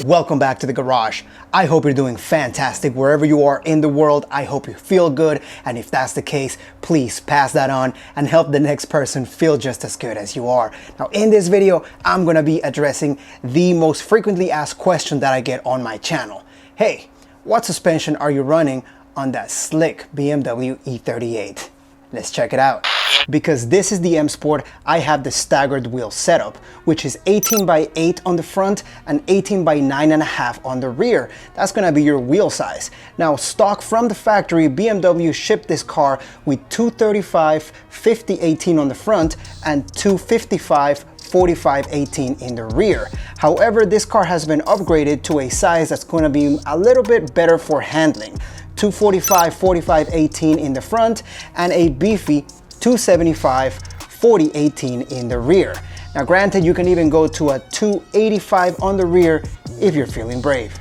Welcome back to the garage. I hope you're doing fantastic wherever you are in the world. I hope you feel good, and if that's the case, please pass that on and help the next person feel just as good as you are. Now in this video, I'm gonna be addressing the most frequently asked question that I get on my channel. Hey, what suspension are you running on that slick BMW E38? Let's check it out. Because this is the M Sport, I have the staggered wheel setup, which is 18 by 8 on the front and 18 by 9.5 on the rear. That's gonna be your wheel size. Now, stock from the factory, BMW shipped this car with 235 50/18 on the front and 255 45/18 in the rear. However, this car has been upgraded to a size that's going to be a little bit better for handling. 245 45/18 in the front and a beefy 275 40/18 in the rear. Now granted, you can even go to a 285 on the rear if you're feeling brave.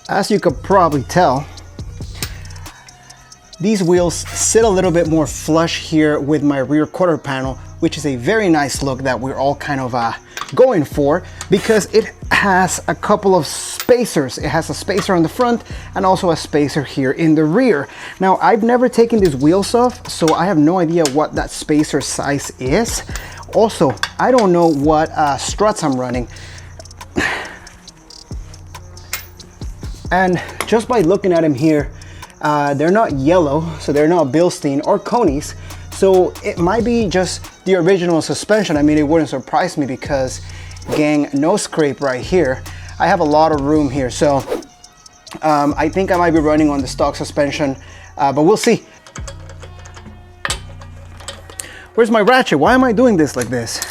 As you could probably tell, these wheels sit a little bit more flush here with my rear quarter panel, which is a very nice look that we're all kind of going for, because it has a couple of spacers. It has a spacer on the front and also a spacer here in the rear. Now, I've never taken these wheels off, so I have no idea what that spacer size is. Also, I don't know what struts I'm running. And just by looking at them here, they're not yellow, so they're not Bilstein or Coney's. So it might be just the original suspension. I mean, it wouldn't surprise me because, gang, no scrape right here. I have a lot of room here, so I think I might be running on the stock suspension, but we'll see. Where's my ratchet? Why am I doing this like this?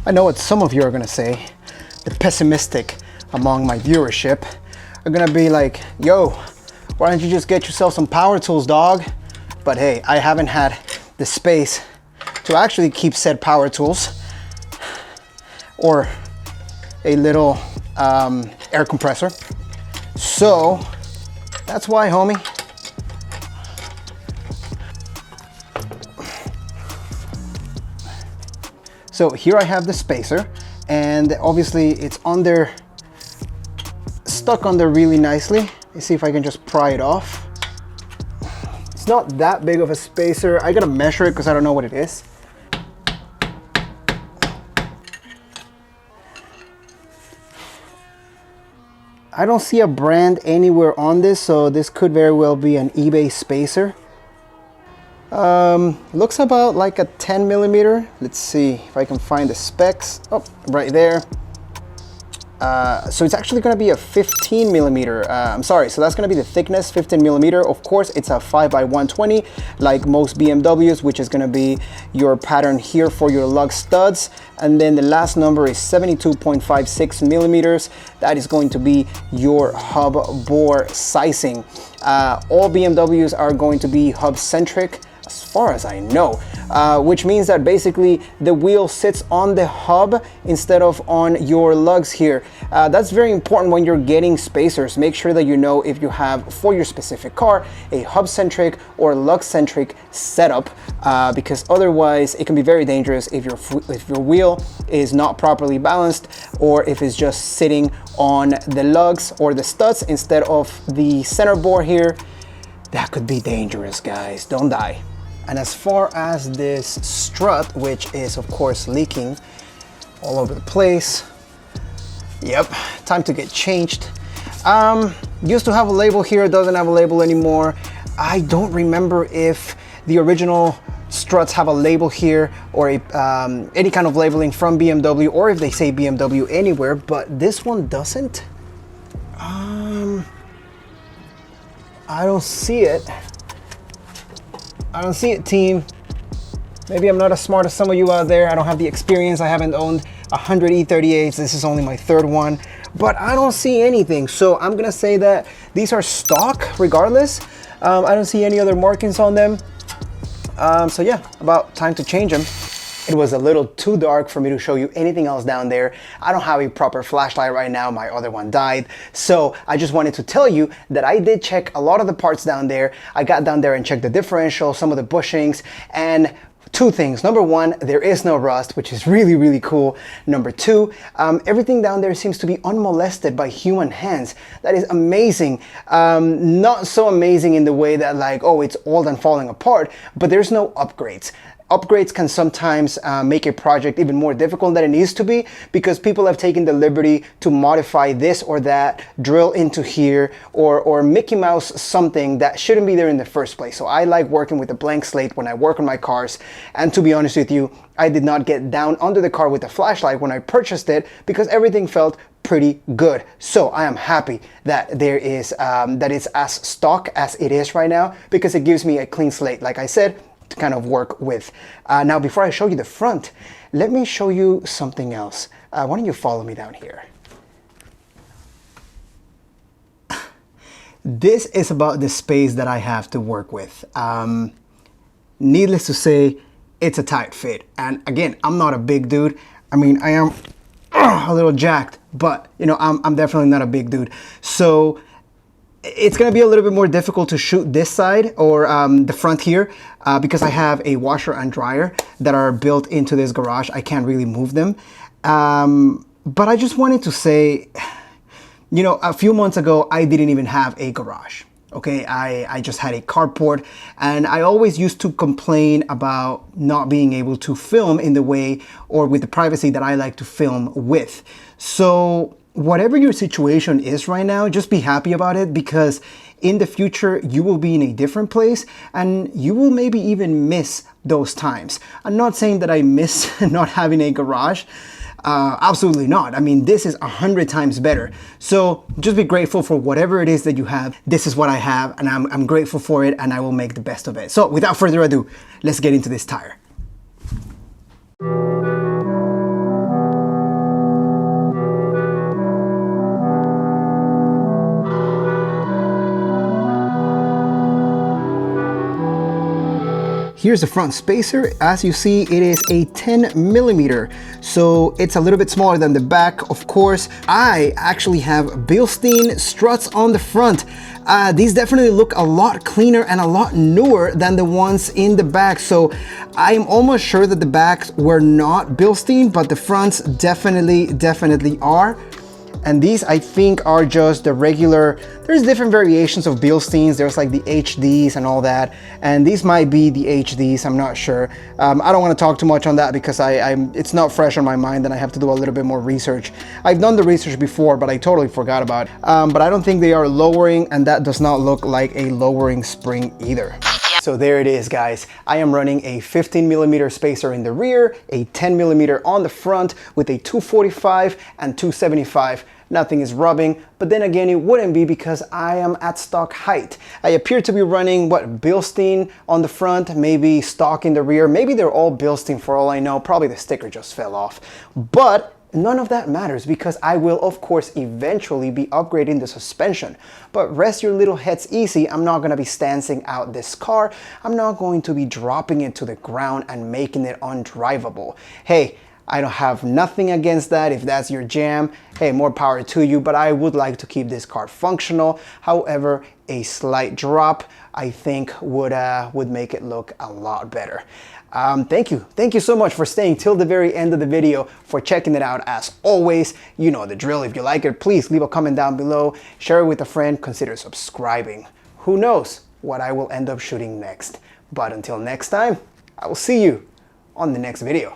I know what some of you are gonna say, the pessimistic among my viewership are gonna be like, yo, why don't you just get yourself some power tools, dog? But hey, I haven't had the space to actually keep said power tools or a little air compressor. So that's why, homie. So here I have the spacer, and obviously it's under, stuck on there really nicely. Let's see if I can just pry it off. It's not that big of a spacer. I gotta measure it because I don't know what it is. I don't see a brand anywhere on this, so this could very well be an eBay spacer. Looks about like a 10 millimeter. Let's see if I can find the specs. Oh, right there. So it's actually going to be a 15 millimeter. I'm sorry, so that's going to be the thickness, 15 millimeter. Of course, it's a 5x120 like most BMWs, which is going to be your pattern here for your lug studs. And then the last number is 72.56 millimeters. That is going to be your hub bore sizing. All BMWs are going to be hub centric, as far as I know, which means that basically the wheel sits on the hub instead of on your lugs here. That's very important when you're getting spacers. Make sure that you know if you have, for your specific car, a hub-centric or lug-centric setup, because otherwise it can be very dangerous if your wheel is not properly balanced, or if it's just sitting on the lugs or the studs instead of the center bore here. That could be dangerous, guys. Don't die. And as far as this strut, which is of course leaking all over the place, yep, time to get changed. Used to have a label here, doesn't have a label anymore. I don't remember if the original struts have a label here or any kind of labeling from BMW, or if they say BMW anywhere, but this one doesn't. I don't see it. I don't see it, team. Maybe I'm not as smart as some of you out there. I don't have the experience. I haven't owned 100 E38s. This is only my third one, but I don't see anything. So I'm gonna say that these are stock regardless. I don't see any other markings on them. So yeah, about time to change them. It was a little too dark for me to show you anything else down there. I don't have a proper flashlight right now. My other one died. So I just wanted to tell you that I did check a lot of the parts down there. I got down there and checked the differential, some of the bushings, and two things. Number one, there is no rust, which is really, really cool. Number two, everything down there seems to be unmolested by human hands. That is amazing. Not so amazing in the way that like, oh, it's old and falling apart, but there's no upgrades. Upgrades can sometimes make a project even more difficult than it needs to be because people have taken the liberty to modify this or that, drill into here, or Mickey Mouse something that shouldn't be there in the first place. So I like working with a blank slate when I work on my cars. And to be honest with you, I did not get down under the car with a flashlight when I purchased it because everything felt pretty good. So I am happy that there is that it's as stock as it is right now because it gives me a clean slate, like I said, to kind of work with. Now, before I show you the front, let me show you something else. Why don't you follow me down here? This is about the space that I have to work with. Needless to say, it's a tight fit. And again, I'm not a big dude. I mean, I am a little jacked, but you know, I'm definitely not a big dude. So it's going to be a little bit more difficult to shoot this side or the front here because I have a washer and dryer that are built into this garage. I can't really move them. But I just wanted to say, you know, a few months ago, I didn't even have a garage. Okay, I just had a carport, and I always used to complain about not being able to film in the way or with the privacy that I like to film with. So whatever your situation is right now, just be happy about it because in the future you will be in a different place and you will maybe even miss those times. I'm not saying that I miss not having a garage. Absolutely not. I mean, this is 100 times better. So just be grateful for whatever it is that you have. This is what I have and I'm grateful for it and I will make the best of it. So without further ado, let's get into this tire. Here's the front spacer. As you see, it is a 10 millimeter. So it's a little bit smaller than the back, of course. I actually have Bilstein struts on the front. These definitely look a lot cleaner and a lot newer than the ones in the back. So I'm almost sure that the backs were not Bilstein, but the fronts definitely are. And these I think are just the regular, there's different variations of Bilsteins. There's like the HDs and all that. And these might be the HDs, I'm not sure. I don't want to talk too much on that because it's not fresh on my mind and I have to do a little bit more research. I've done the research before, but I totally forgot about it. But I don't think they are lowering, and that does not look like a lowering spring either. So there it is, guys. I am running a 15 millimeter spacer in the rear, a 10 millimeter on the front with a 245 and 275. Nothing is rubbing, but then again, it wouldn't be because I am at stock height. I appear to be running, what, Bilstein on the front, maybe stock in the rear. Maybe they're all Bilstein for all I know. Probably the sticker just fell off. But none of that matters because I will, of course, eventually be upgrading the suspension. But rest your little heads easy. I'm not going to be stancing out this car. I'm not going to be dropping it to the ground and making it undrivable. Hey, I don't have nothing against that. If that's your jam, hey, more power to you. But I would like to keep this car functional. However, a slight drop, I think, would make it look a lot better. Thank you so much for staying till the very end of the video, for checking it out. As always, you know the drill. If you like it, please leave a comment down below, share it with a friend, consider subscribing. Who knows what I will end up shooting next. But until next time, I will see you on the next video.